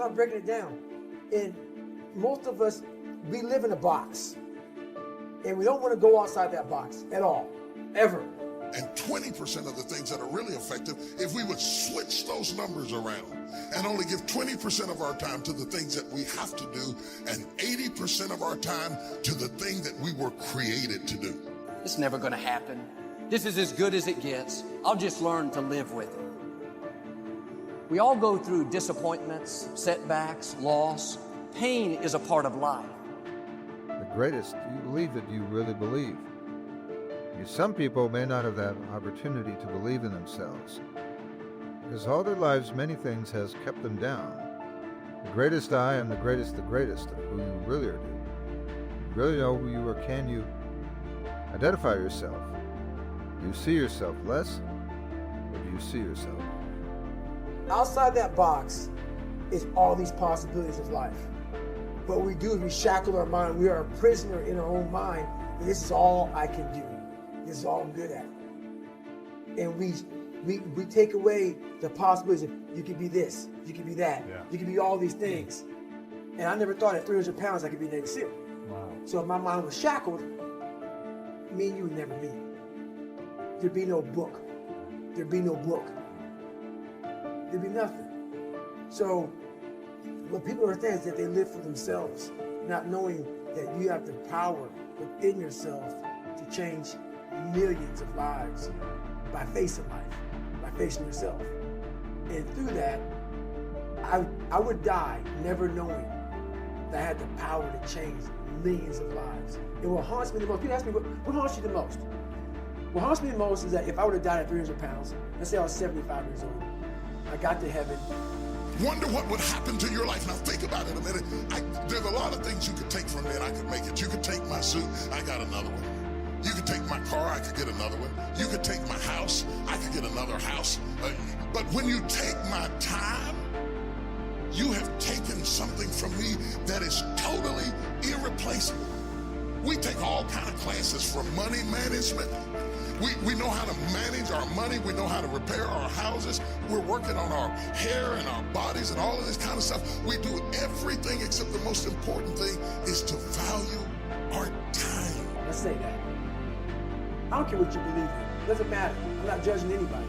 started breaking it down. And most of us, we live in a box. And we don't want to go outside that box at all, ever. And 20% of the things that are really effective, if we would switch those numbers around and only give 20% of our time to the things that we have to do and 80% of our time to the thing that we were created to do. It's never going to happen. This is as good as it gets. I'll just learn to live with it. We all go through disappointments, setbacks, loss. Pain is a part of life. The greatest, do you believe that you really believe? Some people may not have that opportunity to believe in themselves, because all their lives many things has kept them down. The greatest I am the greatest of who you really are. You really know who you are. Can you identify yourself? Do you see yourself less, or do you see yourself? Outside that box is all these possibilities of life. What we do is we shackle our mind. We are a prisoner in our own mind. And this is all I can do. This is all I'm good at. And we take away the possibilities of you could be this, you could be that, you could be all these things. And I never thought at 300 pounds I could be Navy SEAL. Wow. So if my mind was shackled, me and you would never meet. There'd be no book. There'd be no book. There'd be nothing. So what people understand is that they live for themselves, not knowing that you have the power within yourself to change millions of lives by facing life, by facing yourself. And through that, I would die never knowing that I had the power to change millions of lives. And what haunts me the most, people ask me, what haunts you the most? What haunts me the most is that if I would have died at 300 pounds, let's say I was 75 years old, I got to heaven. Wonder what would happen to your life. Now think about it a minute. There's a lot of things you could take from me and I could make it. You could take my suit, I got another one. You could take my car, I could get another one. You could take my house, I could get another house. But when you take my time, you have taken something from me that is totally irreplaceable. We take all kind of classes from money management. We know how to manage our money. We know how to repair our houses. We're working on our hair and our bodies and all of this kind of stuff. We do everything except the most important thing is to value our time. Let's say that. I don't care what you believe in. It doesn't matter. I'm not judging anybody.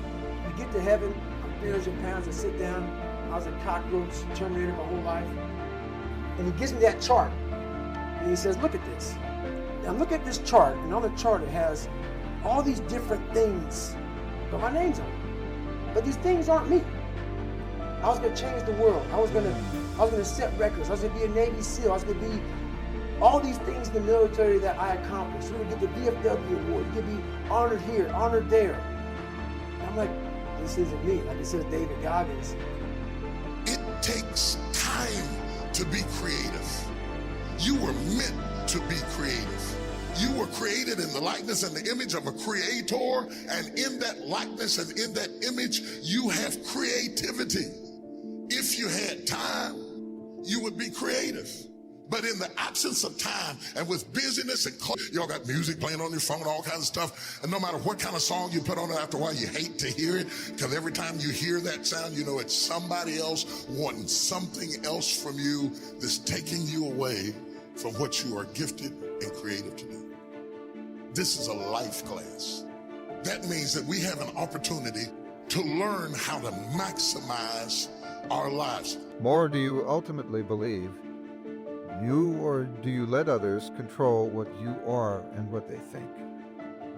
You get to heaven, I'm 300 pounds, I sit down. I was a cockroach, Terminator my whole life. And he gives me that chart. And he says, look at this. Now look at this chart. And on the chart it has all these different things, but my name's on it. But these things aren't me. I was gonna change the world. I was gonna set records. I was gonna be a Navy SEAL. I was gonna be all these things in the military that I accomplished. You would get the VFW award. You could be honored here, honored there. And I'm like, this isn't me. Like it says David Goggins. It takes time to be creative. You were meant to be creative. You were created in the likeness and the image of a creator, and in that likeness and in that image, you have creativity. If you had time, you would be creative. But in the absence of time and with busyness and y'all got music playing on your phone, all kinds of stuff, and no matter what kind of song you put on it, after a while you hate to hear it, because every time you hear that sound, you know it's somebody else wanting something else from you that's taking you away from what you are gifted and creative to do. This is a life class. That means that we have an opportunity to learn how to maximize our lives. More do you ultimately believe you, or do you let others control what you are and what they think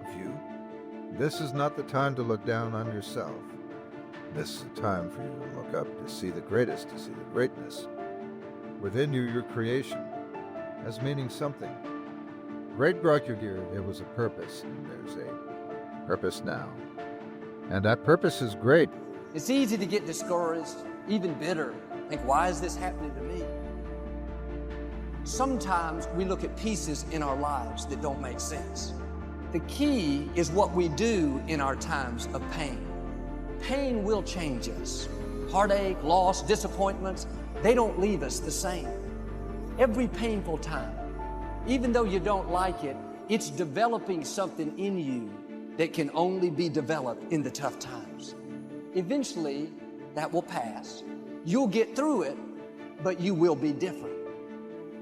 of you? This is not the time to look down on yourself. This is the time for you to look up, to see the greatest, to see the greatness. Within you, your creation as meaning something. Great brought you here. There was a purpose, and there's a purpose now. And that purpose is great. It's easy to get discouraged, even bitter. Think, why is this happening to me? Sometimes we look at pieces in our lives that don't make sense. The key is what we do in our times of pain. Pain will change us. Heartache, loss, disappointments, they don't leave us the same. Every painful time, even though you don't like it, it's developing something in you that can only be developed in the tough times. Eventually, that will pass. You'll get through it, but you will be different.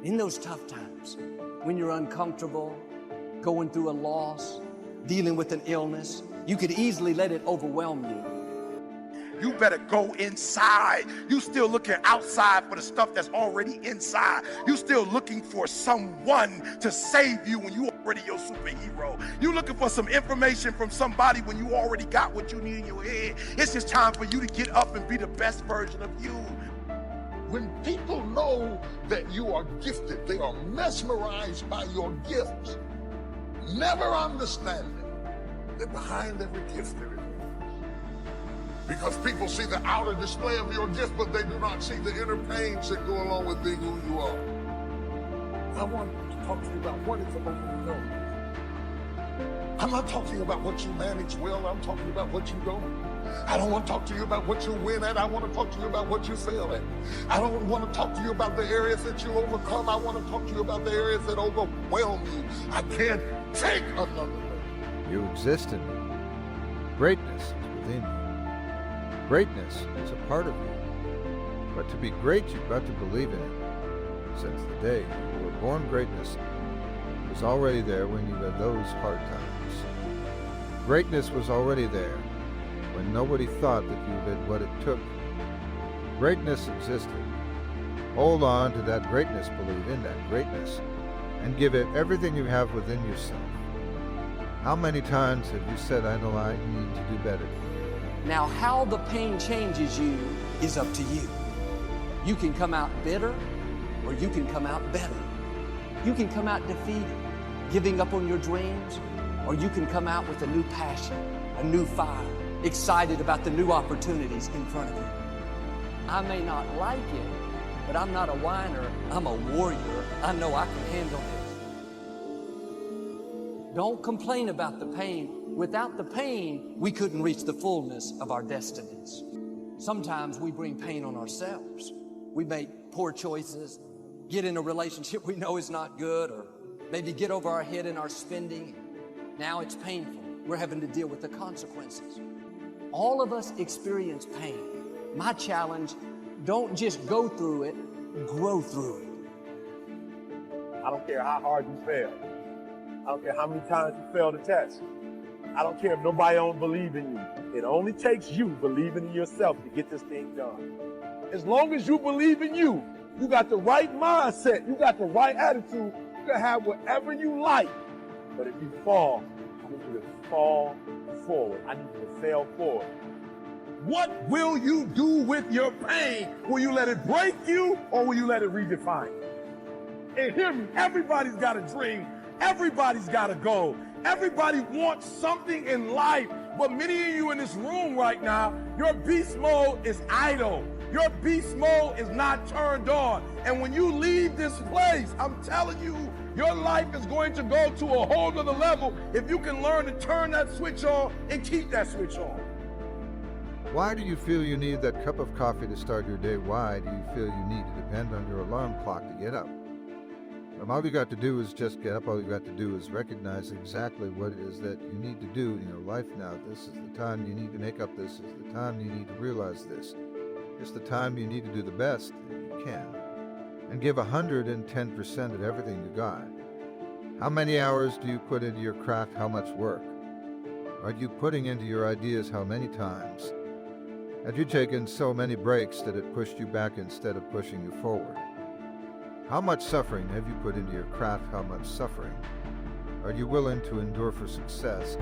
In those tough times, when you're uncomfortable, going through a loss, dealing with an illness, you could easily let it overwhelm you. You better go inside. You still looking outside for the stuff that's already inside. You still looking for someone to save you when you already your superhero. You looking for some information from somebody when you already got what you need in your head. It's just time for you to get up and be the best version of you. When people know that you are gifted, they are mesmerized by your gifts, never understanding that behind every gift there is. Because people see the outer display of your gift, but they do not see the inner pains that go along with being who you are. I want to talk to you about what is about you know. I'm not talking about what you manage well, I'm talking about what you don't. I don't want to talk to you about what you win at, I want to talk to you about what you fail at. I don't want to talk to you about the areas that you overcome, I want to talk to you about the areas that overwhelm you. I can't take another way. You exist in me. Greatness is within you. Greatness is a part of you. But to be great, you've got to believe in it. Since the day you were born, greatness was already there when you had those hard times. Greatness was already there when nobody thought that you had what it took. Greatness existed. Hold on to that greatness, believe in that greatness, and give it everything you have within yourself. How many times have you said, I know I need to do better? Now, how the pain changes you is up to you. You can come out bitter, or you can come out better. You can come out defeated, giving up on your dreams, or you can come out with a new passion, a new fire, excited about the new opportunities in front of you. I may not like it, but I'm not a whiner, I'm a warrior. I know I can handle this. Don't complain about the pain. Without the pain, we couldn't reach the fullness of our destinies. Sometimes we bring pain on ourselves. We make poor choices, get in a relationship we know is not good, or maybe get over our head in our spending. Now it's painful. We're having to deal with the consequences. All of us experience pain. My challenge, don't just go through it, grow through it. I don't care how hard you fail. I don't care how many times you fail the test. I don't care if nobody don't believe in you. It only takes you believing in yourself to get this thing done. As long as you believe in you, you got the right mindset, you got the right attitude, you can have whatever you like. But if you fall, I need you to fall forward. I need you to fail forward. What will you do with your pain? Will you let it break you, or will you let it redefine you? And hear me, everybody's got a dream. Everybody's got a goal. Everybody wants something in life, but many of you in this room right now, your beast mode is idle. Your beast mode is not turned on. And when you leave this place, I'm telling you, your life is going to go to a whole nother level if you can learn to turn that switch on and keep that switch on. Why do you feel you need that cup of coffee to start your day? Why do you feel you need to depend on your alarm clock to get up? All you got to do is just get up. All you got to do is recognize exactly what it is that you need to do in your life now. This is the time you need to make up. This is the time you need to realize this. It's the time you need to do the best that you can and give 110% of everything you got. How many hours do you put into your craft? How much work are you putting into your ideas? How many times have you taken so many breaks that it pushed you back instead of pushing you forward? How much suffering have you put into your craft? How much suffering are you willing to endure for success?